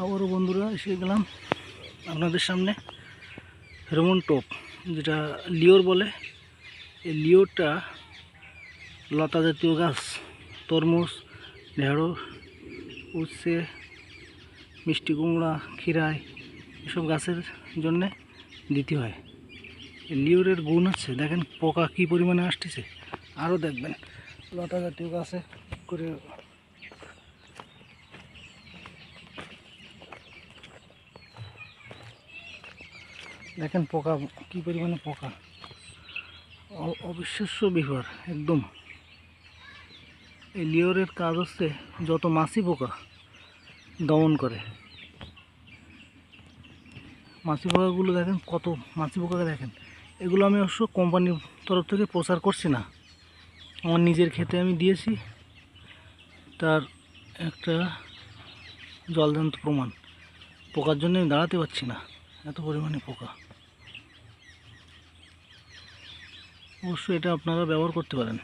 আবারও বন্ধুরা এসে গেলাম আপনাদের সামনে। ফেরোমন টোপ যেটা লিওর বলে, এই লিওরটা লতা জাতীয় গাছ, তরমুজ, ঢেঁড়স, উচ্ছে, মিষ্টি কুমড়া, খিরায় এসব গাছের জন্যে দিতে হয়। এই লিওরের গুণ আছে, দেখেন পোকা কী পরিমাণে আসতেছে। আরও দেখবেন লতা জাতীয় গাছে করে দেখেন পোকা কী পরিমাণে পোকা, অবিশ্বাস্য বিভার একদম। এই লিওরের কাজ হচ্ছে যত মাছি পোকা দমন করে। মাছি পোকাগুলো দেখেন, কত মাছি পোকাকে দেখেন। এগুলো আমি অবশ্য কোম্পানির তরফ থেকে প্রচার করছি না, আমার নিজের ক্ষেতে আমি দিয়েছি, তার একটা জলজান্ত প্রমাণ। পোকার জন্য আমি দাঁড়াতে পারছি না, এত পরিমাণে পোকা। অবশ্যই এটা আপনারা ব্যবহার করতে পারেন।